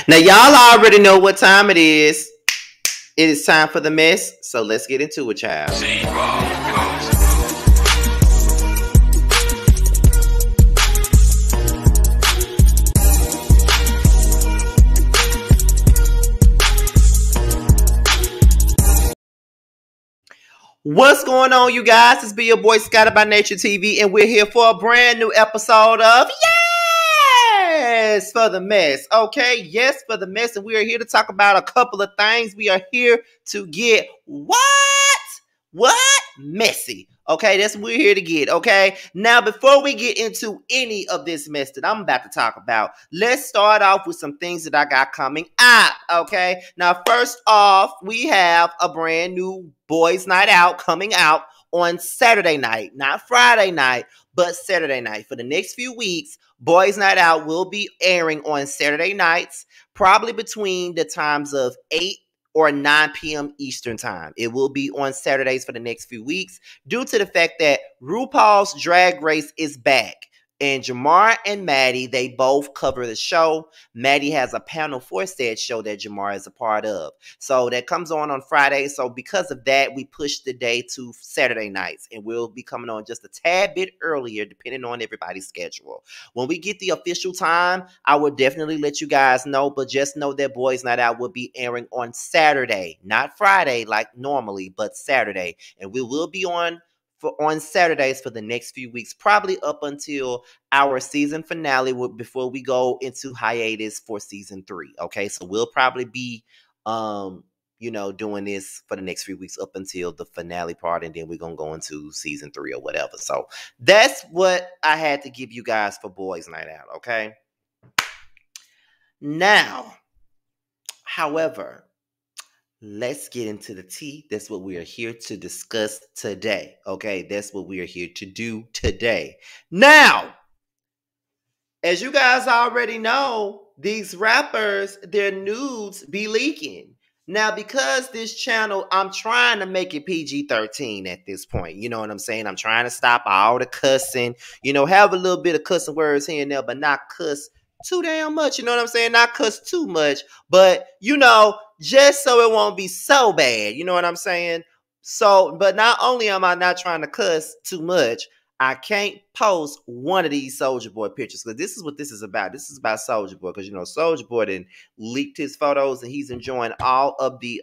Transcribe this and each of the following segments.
Now, y'all already know what time it is. It is time for the mess, so let's get into it, child. What's going on, you guys? It's be your boy Scotty by Nature TV, and we're here for a brand new episode of Yes for the Mess. Okay, yes for the mess, and we are here to talk about a couple of things. We are here to get what messy. Okay, that's what we're here to get. Okay, now before we get into any of this mess that I'm about to talk about, let's start off with some things that I got coming up. Okay, now first off, we have a brand new boys' night out coming out on Saturday night, not Friday night, but Saturday night. For the next few weeks, Boys Night Out will be airing on Saturday nights, probably between the times of 8 or 9 p.m. Eastern time. It will be on Saturdays for the next few weeks due to the fact that RuPaul's Drag Race is back. And Jamar and Maddie, they both cover the show. Maddie has a panel for said show that Jamar is a part of. So that comes on Friday. So because of that, we pushed the day to Saturday nights. And we'll be coming on just a tad bit earlier, depending on everybody's schedule. When we get the official time, I will definitely let you guys know. But just know that Boys Night Out will be airing on Saturday. Not Friday like normally, but Saturday. And we will be on Saturdays for the next few weeks, probably up until our season finale before we go into hiatus for season 3. Okay, so we'll probably be doing this for the next few weeks up until the finale part, and then we're gonna go into season 3 or whatever. So that's what I had to give you guys for Boys Night Out. Okay, now, however, let's get into the tea. That's what we are here to discuss today. Okay, that's what we are here to do today. Now, as you guys already know, these rappers, their nudes be leaking. Now, because this channel, I'm trying to make it PG-13 at this point. You know what I'm saying? I'm trying to stop all the cussing. Have a little bit of cussing words here and there, but not cuss too damn much. You know what I'm saying? Not cuss too much, but just so it won't be so bad. You know what I'm saying? So, but not only am I not trying to cuss too much, I can't post one of these Soulja Boy pictures, because this is what this is about. This is about Soulja Boy, because Soulja Boy then leaked his photos, and he's enjoying all of the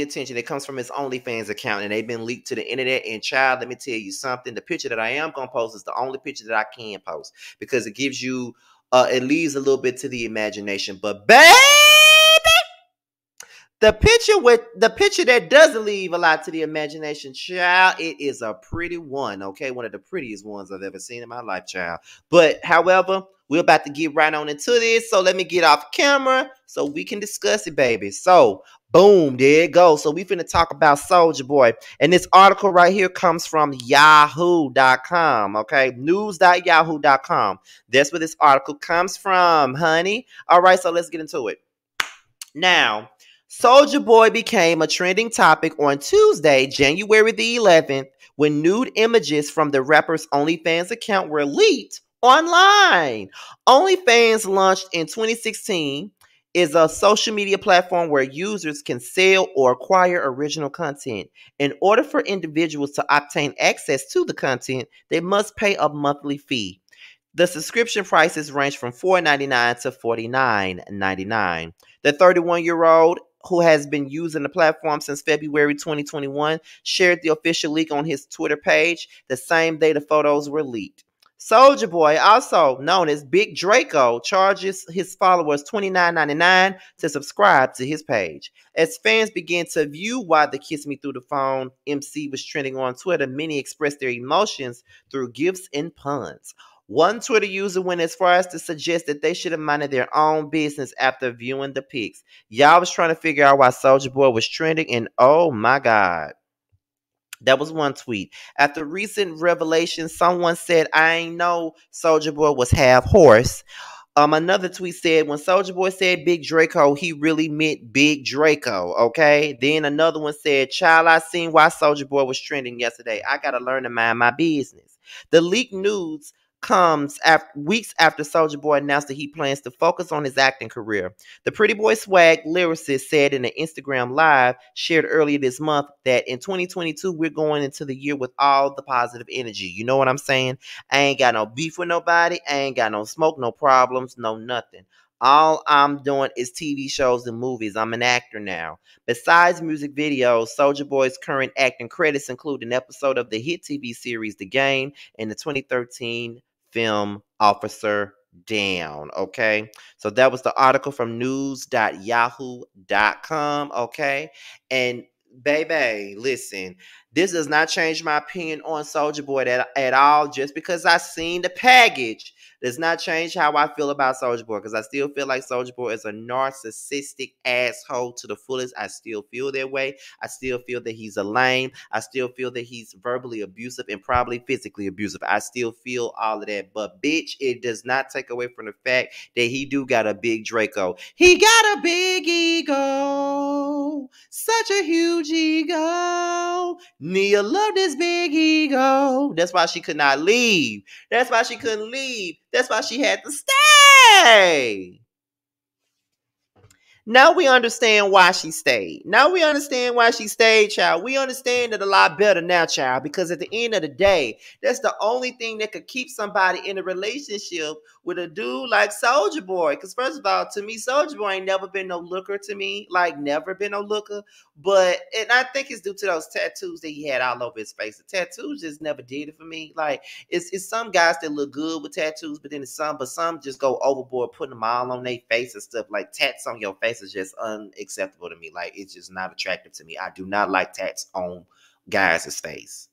attention that comes from his OnlyFans account, and they've been leaked to the internet. And child, let me tell you something. The picture that I am going to post is the only picture that I can post, because it gives you, it leaves a little bit to the imagination. But baby, the picture that doesn't leave a lot to the imagination, child, it is a pretty one, okay? One of the prettiest ones I've ever seen in my life, child. But, however, we're about to get right on into this, so let me get off camera so we can discuss it, baby. So, boom, there it goes. So, we finna talk about Soulja Boy. And this article right here comes from yahoo.com, okay? News.yahoo.com. That's where this article comes from, honey. All right, so let's get into it. Now, Soulja Boy became a trending topic on Tuesday, January the 11th, when nude images from the rapper's OnlyFans account were leaked online. OnlyFans, launched in 2016, is a social media platform where users can sell or acquire original content. In order for individuals to obtain access to the content, they must pay a monthly fee. The subscription prices range from $4.99 to $49.99. The 31-year-old, who has been using the platform since February 2021, shared the official leak on his Twitter page the same day the photos were leaked. Soulja Boy, also known as Big Draco, charges his followers $29.99 to subscribe to his page. As fans began to view why the Kiss Me Through the Phone MC was trending on Twitter, many expressed their emotions through gifs and puns. One Twitter user went as far as to suggest that they should have minded their own business after viewing the pics. Y'all was trying to figure out why Soulja Boy was trending, and oh my God. That was one tweet. After recent revelations, someone said, I ain't know Soulja Boy was half horse. Another tweet said, when Soulja Boy said Big Draco, he really meant Big Draco, okay? Then another one said, child, I seen why Soulja Boy was trending yesterday. I gotta learn to mind my business. The leaked nudes comes weeks after Soulja Boy announced that he plans to focus on his acting career. The Pretty Boy Swag lyricist said in an Instagram live shared earlier this month that in 2022 we're going into the year with all the positive energy. You know what I'm saying? I ain't got no beef with nobody. I ain't got no smoke, no problems, no nothing. All I'm doing is TV shows and movies. I'm an actor now. Besides music videos, Soulja Boy's current acting credits include an episode of the hit TV series The Game and the 2013 film Officer Down. Okay. So that was the article from news.yahoo.com. Okay. And baby, listen, this does not change my opinion on Soulja Boy at all. Just because I seen the package does not change how I feel about Soulja Boy, because I still feel like Soulja Boy is a narcissistic asshole to the fullest. I still feel that way. I still feel that he's a lame. I still feel that he's verbally abusive and probably physically abusive. I still feel all of that. But bitch, it does not take away from the fact that he do got a big Draco. He got a big ego. Such a huge ego. Nia loved his big ego. That's why she could not leave. That's why she couldn't leave. That's why she had to stay. Now we understand why she stayed. Now we understand why she stayed, child. We understand it a lot better now, child, because at the end of the day, that's the only thing that could keep somebody in a relationship with a dude like Soulja Boy. Because first of all, to me, Soulja Boy ain't never been no looker to me. Like, never been no looker. And I think it's due to those tattoos that he had all over his face. The tattoos just never did it for me. Like, it's some guys that look good with tattoos, but then some just go overboard, putting them all on their face and stuff. Like, tats on your face is just unacceptable to me. Like, it's just not attractive to me. I do not like tats on guys' face,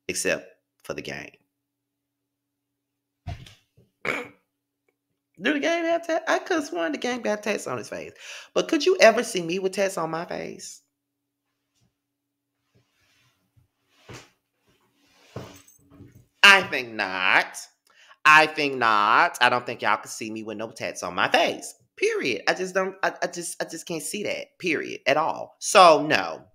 except for the game. Do the game have tats? I could have sworn the game got tats on his face. But could you ever see me with tats on my face? I think not. I think not. I don't think y'all can see me with no tats on my face. Period. I just don't. I just can't see that. Period. At all. So no.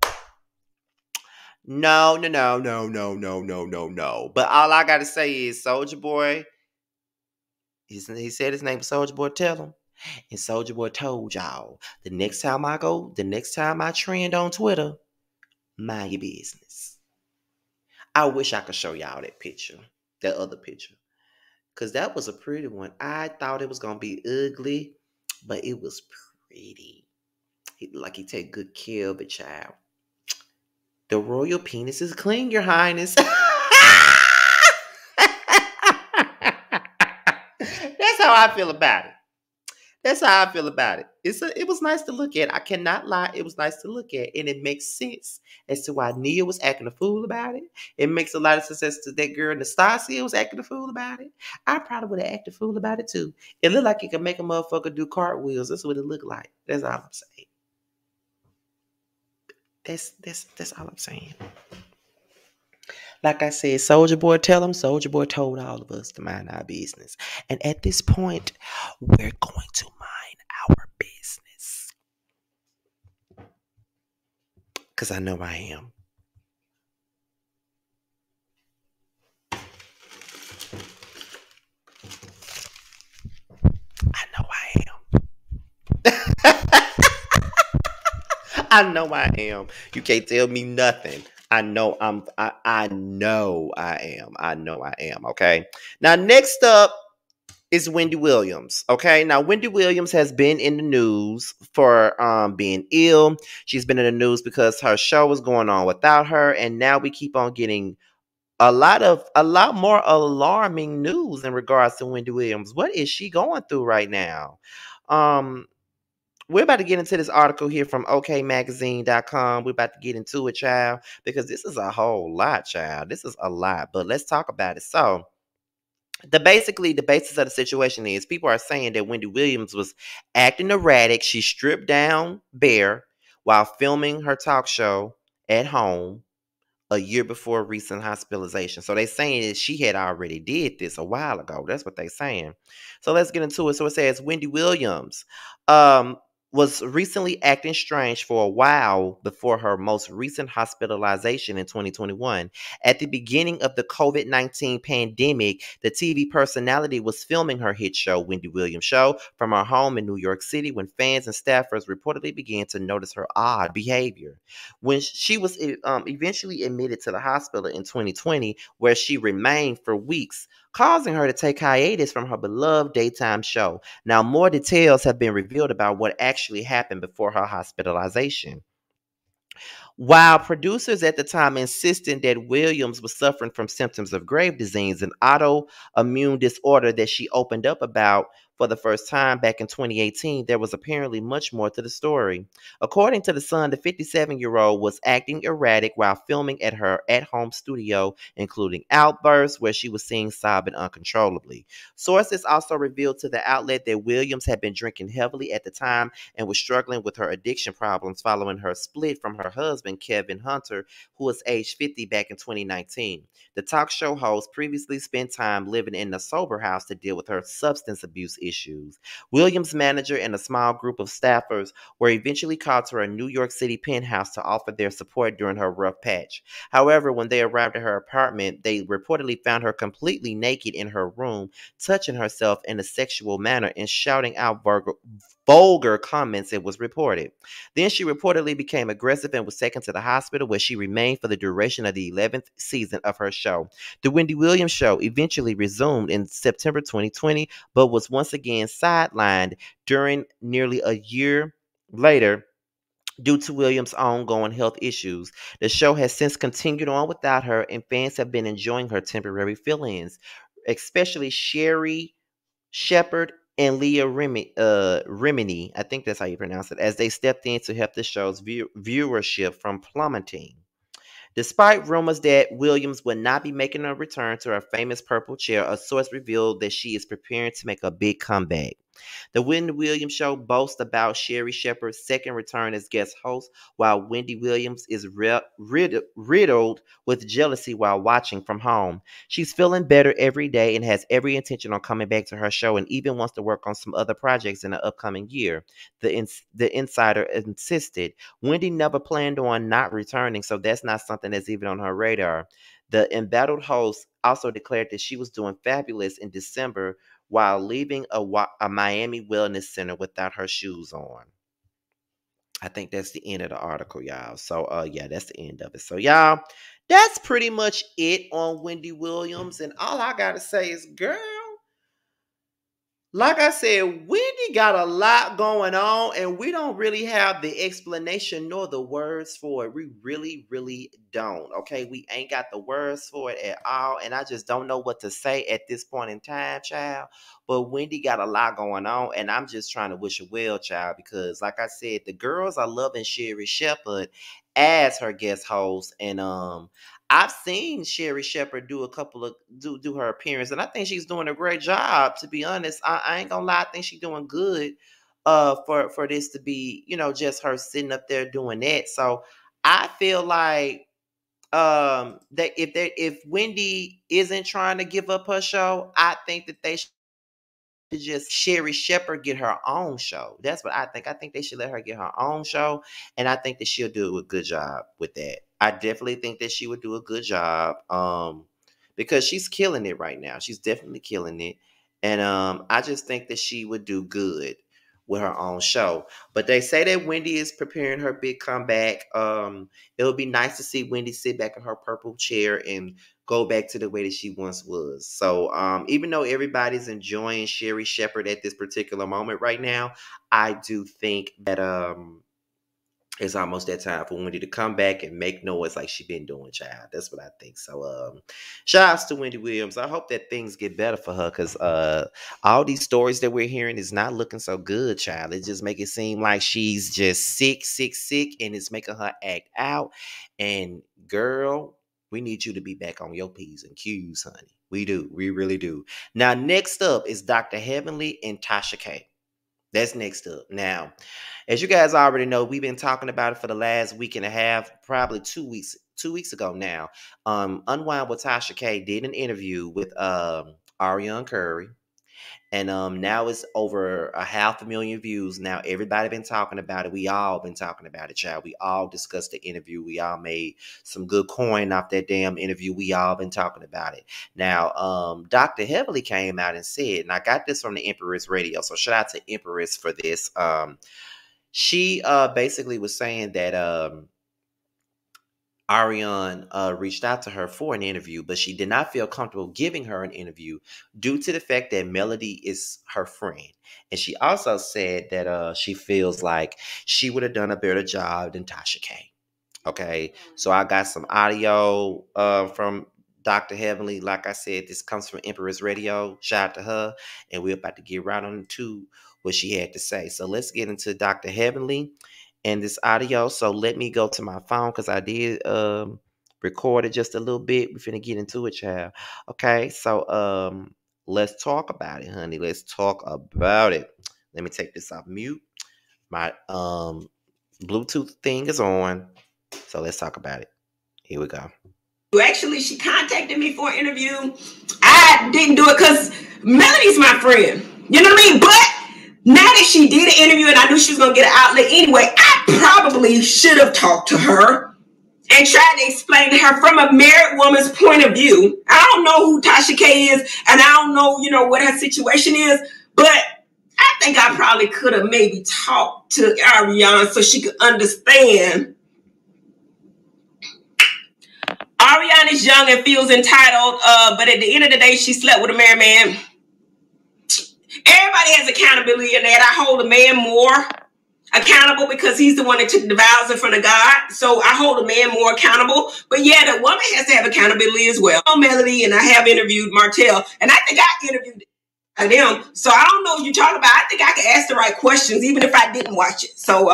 No, no, no, no, no, no, no, no, no. But all I gotta say is Soulja Boy. He said his name was Soulja Boy. Tell him. And Soulja Boy told y'all the next time I trend on Twitter, mind your business. I wish I could show y'all that picture, that other picture. Because that was a pretty one. I thought it was going to be ugly, but it was pretty. Like he take good care of a child. The royal penis is clean, your highness. That's how I feel about it. That's how I feel about it. It was nice to look at. I cannot lie. It was nice to look at. And it makes sense as to why Nia was acting a fool about it. It makes a lot of sense to that girl Nastasia was acting a fool about it. I probably would have acted a fool about it too. It looked like it could make a motherfucker do cartwheels. That's what it looked like. That's all I'm saying. That's all I'm saying. Like I said, Soulja Boy tell him. Soulja Boy told all of us to mind our business. And at this point, we're going to mind our business. Because I know I am. I know I am. I know I am. You can't tell me nothing. I know I know I am. I know I am. Okay. Now, next up is Wendy Williams. Okay. Now, Wendy Williams has been in the news for being ill. She's been in the news because her show was going on without her. And now we keep on getting a lot more alarming news in regards to Wendy Williams. What is she going through right now? We're about to get into this article here from okmagazine.com. We're about to get into it, child, because this is a whole lot, child. This is a lot, but let's talk about it. So, the basis of the situation is people are saying that Wendy Williams was acting erratic. She stripped down bare while filming her talk show at home a year before recent hospitalization. So they saying that she had already did this a while ago. That's what they saying. So let's get into it. So it says Wendy Williams. was recently acting strange for a while before her most recent hospitalization in 2021. At the beginning of the COVID-19 pandemic, the TV personality was filming her hit show, Wendy Williams Show, from her home in New York City when fans and staffers reportedly began to notice her odd behavior. When she was eventually admitted to the hospital in 2020, where she remained for weeks, causing her to take hiatus from her beloved daytime show. Now, more details have been revealed about what actually happened before her hospitalization. While producers at the time insisted that Williams was suffering from symptoms of grave disease, an autoimmune disorder that she opened up about for the first time back in 2018, there was apparently much more to the story. According to The Sun, the 57-year-old was acting erratic while filming at her at-home studio, including outbursts where she was seen sobbing uncontrollably. Sources also revealed to the outlet that Williams had been drinking heavily at the time and was struggling with her addiction problems following her split from her husband, Kevin Hunter, who was age 50 back in 2019. The talk show host previously spent time living in a sober house to deal with her substance abuse issues. Williams' manager and a small group of staffers were eventually called to her New York City penthouse to offer their support during her rough patch. However, when they arrived at her apartment, they reportedly found her completely naked in her room, touching herself in a sexual manner and shouting out vulgar comments, it was reported. Then she reportedly became aggressive and was taken to the hospital where she remained for the duration of the 11th season of her show. The Wendy Williams Show eventually resumed in September 2020, but was once again sidelined during nearly a year later due to Williams' ongoing health issues. The show has since continued on without her, and fans have been enjoying her temporary fill-ins, especially Sherry Shepard and Leah Remini, I think that's how you pronounce it, as they stepped in to help the show's viewership from plummeting. Despite rumors that Williams would not be making a return to her famous purple chair, a source revealed that she is preparing to make a big comeback. The Wendy Williams Show boasts about Sherry Shepard's second return as guest host, while Wendy Williams is riddled with jealousy while watching from home. She's feeling better every day and has every intention on coming back to her show and even wants to work on some other projects in the upcoming year. The insider insisted. Wendy never planned on not returning, so that's not something that's even on her radar. The embattled host also declared that she was doing fabulous in December while leaving a Miami wellness center without her shoes on. I think that's the end of the article, y'all. So, yeah, that's the end of it. So, y'all, that's pretty much it on Wendy Williams. And all I got to say is, girl, like I said, Wendy got a lot going on, and we don't really have the explanation nor the words for it. We really, really don't. Okay, we ain't got the words for it at all, and I just don't know what to say at this point in time, child. But Wendy got a lot going on, and I'm just trying to wish her well, child, because like I said, the girls are loving Sherry Shepard as her guest host, and I've seen Sherry Shepard do a couple of do her appearance, and I think she's doing a great job. To be honest, I ain't gonna lie, I think she's doing good. For this to be, just her sitting up there doing that. So I feel like that if Wendy isn't trying to give up her show, I think that they to just Sherry Shepard get her own show. That's what I think. I think they should let her get her own show, and I think that she'll do a good job with that. I definitely think that she would do a good job, because she's killing it right now. She's definitely killing it, and I just think that she would do good with her own show. But they say that Wendy is preparing her big comeback. It would be nice to see Wendy sit back in her purple chair and go back to the way that she once was. So even though everybody's enjoying Sherry Shepard at this particular moment right now, I do think that it's almost that time for Wendy to come back and make noise like she been doing, child. That's what I think. So shout outs to Wendy Williams. I hope that things get better for her, because all these stories that we're hearing is not looking so good, child. It just make it seem like she's just sick, sick, sick, and it's making her act out. And girl, we need you to be back on your P's and Q's, honey. We do. We really do. Now, next up is Dr. Heavenly and Tasha K. That's next up. Now, as you guys already know, we've been talking about it for the last week and a half, probably 2 weeks. 2 weeks ago now. Unwind with Tasha K did an interview with Ariana Curry. And now it's over a 500,000 views. Now everybody been talking about it. We all been talking about it, child. We all discussed the interview. We all made some good coin off that damn interview. We all been talking about it. Now, Dr. Heavily came out and said, and I got this from the Empress Radio. So shout out to Empress for this. She basically was saying that Ariane reached out to her for an interview, but she did not feel comfortable giving her an interview due to the fact that Melody is her friend. And she also said that she feels like she would have done a better job than Tasha K. Okay, so I got some audio from Dr. Heavenly. Like I said, this comes from Empress Radio. Shout out to her. And we're about to get right on to what she had to say. So let's get into Dr. Heavenly and this audio. So let me go to my phone because I did record it just a little bit. We're finna get into it, child. Okay, so let's talk about it, honey. Let's talk about it. Let me take this off mute. My Bluetooth thing is on. So let's talk about it. Here we go. Actually, she contacted me for an interview. I didn't do it because Melody's my friend. You know what I mean? But now that she did an interview and I knew she was going to get an outlet anyway, I probably should have talked to her and tried to explain to her from a married woman's point of view. I don't know who Tasha K is, and I don't know, what her situation is, but I think I probably could have maybe talked to Ariane so she could understand. Ariane is young and feels entitled, but at the end of the day, she slept with a married man. Everybody has accountability in that. I hold a man more accountable because he's the one that took the vows in front of God. So I hold a man more accountable. But yeah, the woman has to have accountability as well. I'm Melody, and I have interviewed Martell, and I think I interviewed them. So I don't know what you're talking about. I think I can ask the right questions, even if I didn't watch it. So,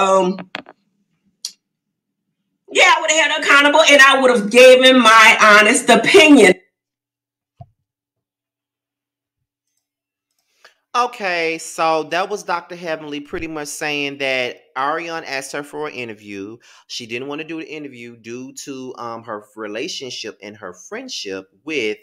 yeah, I would have held her accountable, and I would have given my honest opinion. Okay, so that was Dr. Heavenly pretty much saying that Ariane asked her for an interview. She didn't want to do the interview due to her relationship and her friendship with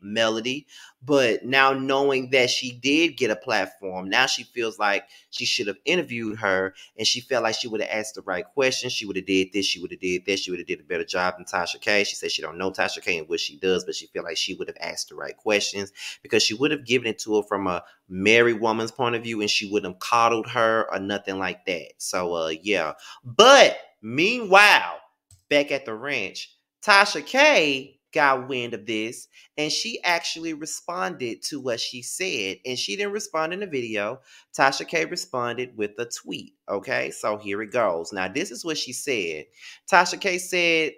Melody. But now knowing that she did get a platform, now she feels like she should have interviewed her, and she felt like she would have asked the right questions. She would have did this, she would have did that, she would have did a better job than Tasha K. She said she don't know Tasha K and what she does, but she feel like she would have asked the right questions because she would have given it to her from a married woman's point of view, and she wouldn't have coddled her or nothing like that. So yeah. But meanwhile, back at the ranch, Tasha K got wind of this, and she actually responded to what she said. And she didn't respond in the video. Tasha K responded with a tweet. Okay, so here it goes. Now, this is what she said. Tasha K said,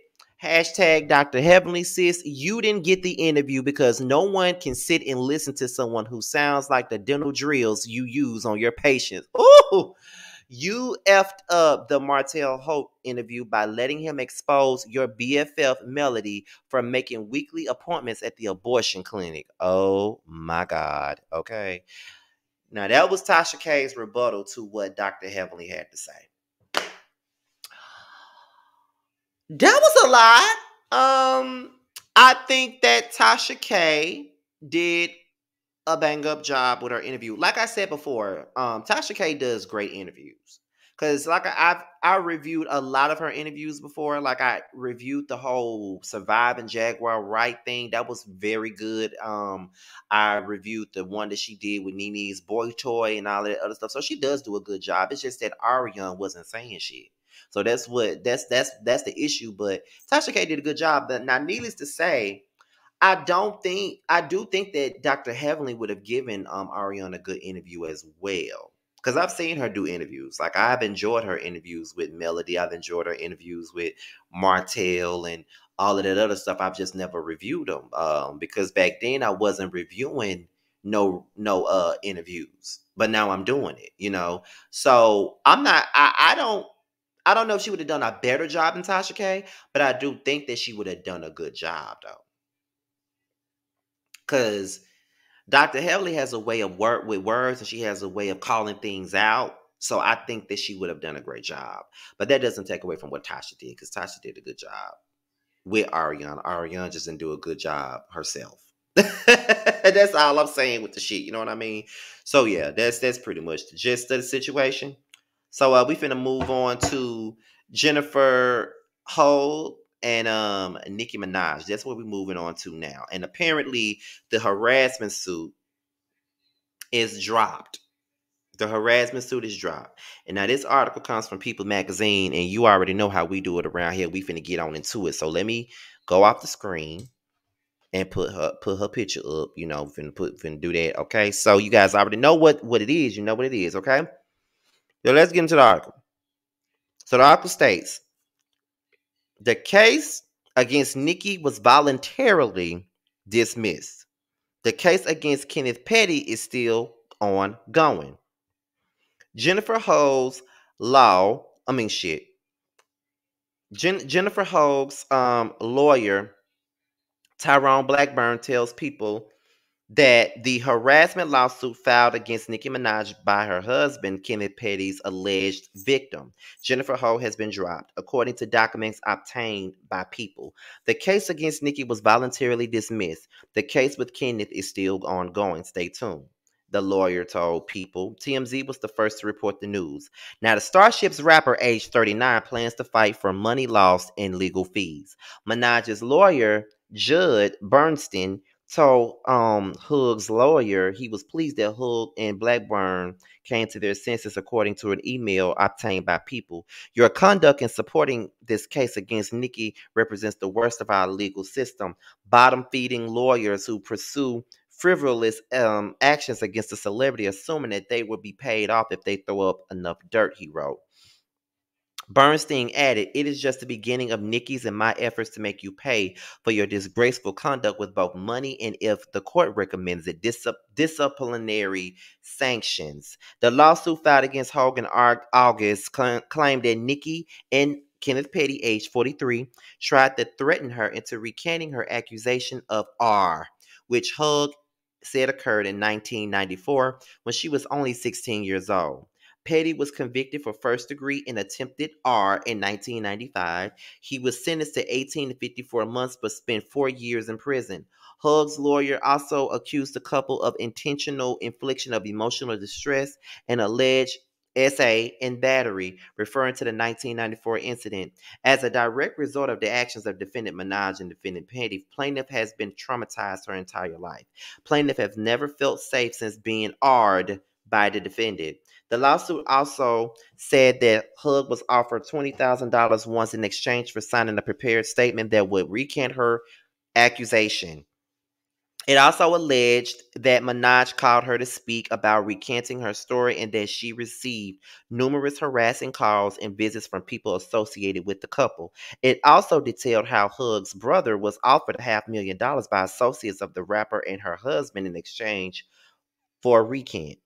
hashtag Dr. Heavenly sis, you didn't get the interview because no one can sit and listen to someone who sounds like the dental drills you use on your patients. Ooh! You effed up the Martell Hope interview by letting him expose your BFF Melody for making weekly appointments at the abortion clinic. Oh my God. Okay. Now that was Tasha K's rebuttal to what Dr. Heavenly had to say. That was a lot. I think that Tasha K did a bang up job with her interview. Like I said before, Tasha K does great interviews. Cause like I reviewed a lot of her interviews before. Like I reviewed the whole Surviving Jaguar Right thing. That was very good. I reviewed the one that she did with Nene's Boy Toy and all that other stuff. So she does do a good job. It's just that Ariane wasn't saying shit. So that's the issue. But Tasha K did a good job. But now, needless to say, I do think that Dr. Heavenly would have given Ariane a good interview as well. Because I've seen her do interviews. Like I've enjoyed her interviews with Melody. I've enjoyed her interviews with Martell and all of that other stuff. I've just never reviewed them. Because back then I wasn't reviewing no interviews. But now I'm doing it, So I don't know if she would have done a better job than Tasha K, but I do think that she would have done a good job though. Because Dr. Heavenly has a way of work with words, and she has a way of calling things out. So I think that she would have done a great job. But that doesn't take away from what Tasha did, because Tasha did a good job with Ariane. Ariane just didn't do a good job herself. That's all I'm saying with the shit. You know what I mean? So yeah, that's pretty much the gist of the situation. So we finna move on to Jennifer Hough and Nicki Minaj. That's what we're moving on to now. And apparently the harassment suit is dropped. The harassment suit is dropped. And now this article comes from People Magazine, and you already know how we do it around here. We finna get on into it. So let me go off the screen and put her picture up. You know, finna do that. Okay. So you guys already know what it is. You know what it is. Okay. So let's get into the article. So the article states the case against Nicki was voluntarily dismissed. The case against Kenneth Petty is still ongoing. Jennifer Ho's law, I mean shit. Jennifer Ho's lawyer, Tyrone Blackburn, tells People that the harassment lawsuit filed against Nicki Minaj by her husband, Kenneth Petty's alleged victim, Jennifer Hough, has been dropped, according to documents obtained by People. The case against Nicki was voluntarily dismissed. The case with Kenneth is still ongoing. Stay tuned. The lawyer told People. TMZ was the first to report the news. Now, the Starships rapper, age 39, plans to fight for money lost and legal fees. Minaj's lawyer, Judd Bernstein, told Hough's lawyer he was pleased that Hough and Blackburn came to their senses, according to an email obtained by People. Your conduct in supporting this case against Nicki represents the worst of our legal system. Bottom-feeding lawyers who pursue frivolous actions against a celebrity, assuming that they will be paid off if they throw up enough dirt, he wrote. Bernstein added, "It is just the beginning of Nicki's and my efforts to make you pay for your disgraceful conduct with both money and, if the court recommends it, disciplinary sanctions." The lawsuit filed against Hogan August claimed that Nicki and Kenneth Petty, age 43, tried to threaten her into recanting her accusation of R, which Hug said occurred in 1994 when she was only 16 years old. Petty was convicted for first degree and attempted R in 1995. He was sentenced to 18 to 54 months but spent 4 years in prison. Hug's lawyer also accused the couple of intentional infliction of emotional distress and alleged SA and battery, referring to the 1994 incident. As a direct result of the actions of defendant Minaj and defendant Petty, plaintiff has been traumatized her entire life. Plaintiff has never felt safe since being R'd by the defendant. The lawsuit also said that Hug was offered $20,000 once in exchange for signing a prepared statement that would recant her accusation. It also alleged that Minaj called her to speak about recanting her story and that she received numerous harassing calls and visits from people associated with the couple. It also detailed how Hug's brother was offered $500,000 by associates of the rapper and her husband in exchange for a recant.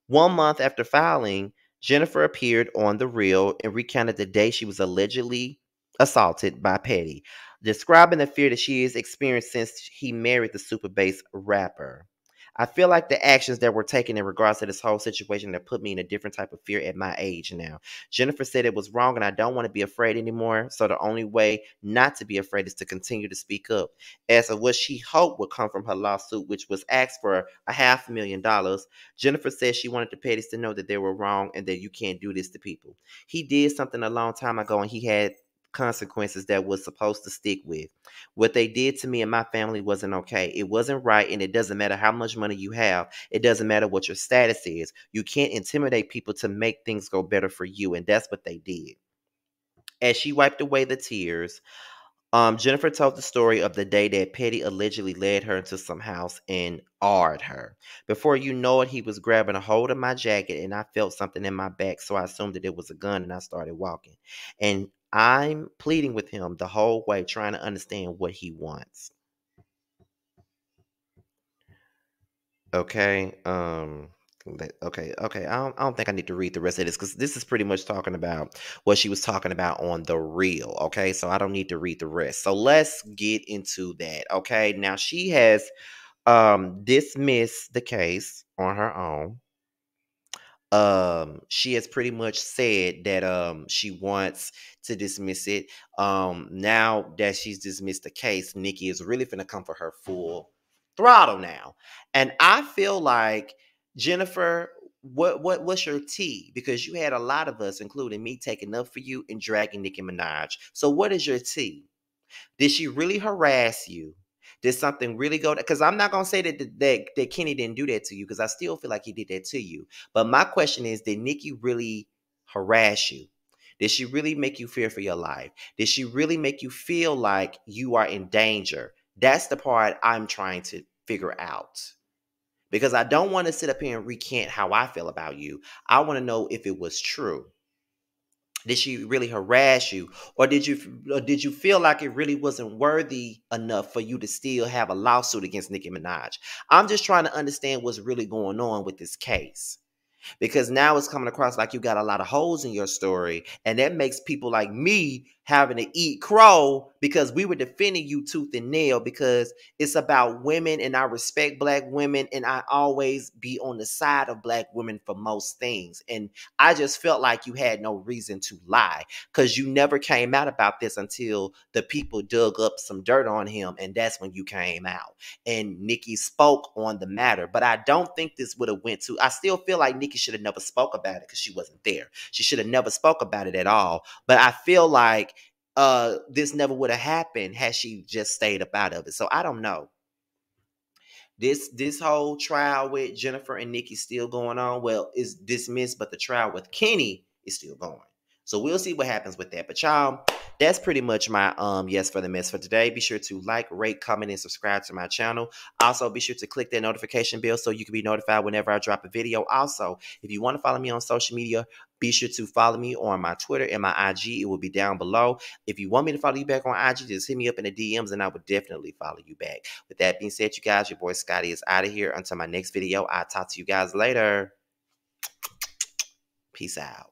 1 month after filing, Jennifer appeared on The Real and recounted the day she was allegedly assaulted by Petty, describing the fear that she has experienced since he married the super bass rapper. "I feel like the actions that were taken in regards to this whole situation have put me in a different type of fear at my age now. Jennifer said it was wrong and I don't want to be afraid anymore, so the only way not to be afraid is to continue to speak up." As of what she hoped would come from her lawsuit, which was asked for $500,000, Jennifer said she wanted the Pettys to know that they were wrong and that you can't do this to people. "He did something a long time ago and he had consequences that was supposed to stick with. What they did to me and my family wasn't okay. It wasn't right, and it doesn't matter how much money you have. It doesn't matter what your status is. You can't intimidate people to make things go better for you, and that's what they did." As she wiped away the tears, Jennifer told the story of the day that Petty allegedly led her into some house and awed her. "Before you know it, he was grabbing a hold of my jacket and I felt something in my back, so I assumed that it was a gun and I started walking. And I'm pleading with him the whole way, trying to understand what he wants." Okay. Okay. I don't think I need to read the rest of this because this is pretty much talking about what she was talking about on The Real. Okay, so I don't need to read the rest. So let's get into that. Okay, now she has dismissed the case on her own. She has pretty much said that she wants to dismiss it. Now that she's dismissed the case, Nicki is really finna come for her full. throttle now. And I feel like, Jennifer, what's your tea? Because you had a lot of us, including me, taking up for you and dragging Nicki Minaj. So what is your tea? Did she really harass you? Did something really go? Because I'm not gonna say that Kenny didn't do that to you, because I still feel like he did that to you. But my question is, did Nicki really harass you? Did she really make you fear for your life? Did she really make you feel like you are in danger? That's the part I'm trying to figure out. Because I don't want to sit up here and recant how I feel about you. I want to know if it was true. Did she really harass you, or did you feel like it really wasn't worthy enough for you to still have a lawsuit against Nicki Minaj? I'm just trying to understand what's really going on with this case. Because now it's coming across like you got a lot of holes in your story, and that makes people like me having to eat crow, because we were defending you tooth and nail, because it's about women, and I respect black women, and I always be on the side of black women for most things. And I just felt like you had no reason to lie, because you never came out about this until the people dug up some dirt on him, and that's when you came out and Nicki spoke on the matter. But I don't think this would have went to, I still feel like Nicki should have never spoke about it, because she wasn't there. She should have never spoke about it at all. But I feel like this never would have happened had she just stayed up out of it. So I don't know. This whole trial with Jennifer and Nicki still going on. Well, it's dismissed, but the trial with Kenny is still going. So we'll see what happens with that. But y'all, that's pretty much my yes for the mess for today. Be sure to like, rate, comment, and subscribe to my channel. Also, be sure to click that notification bell so you can be notified whenever I drop a video. Also, if you want to follow me on social media, be sure to follow me on my Twitter and my IG. It will be down below. If you want me to follow you back on IG, just hit me up in the DMs and I would definitely follow you back. With that being said, you guys, your boy Scotty is out of here. Until my next video, I'll talk to you guys later. Peace out.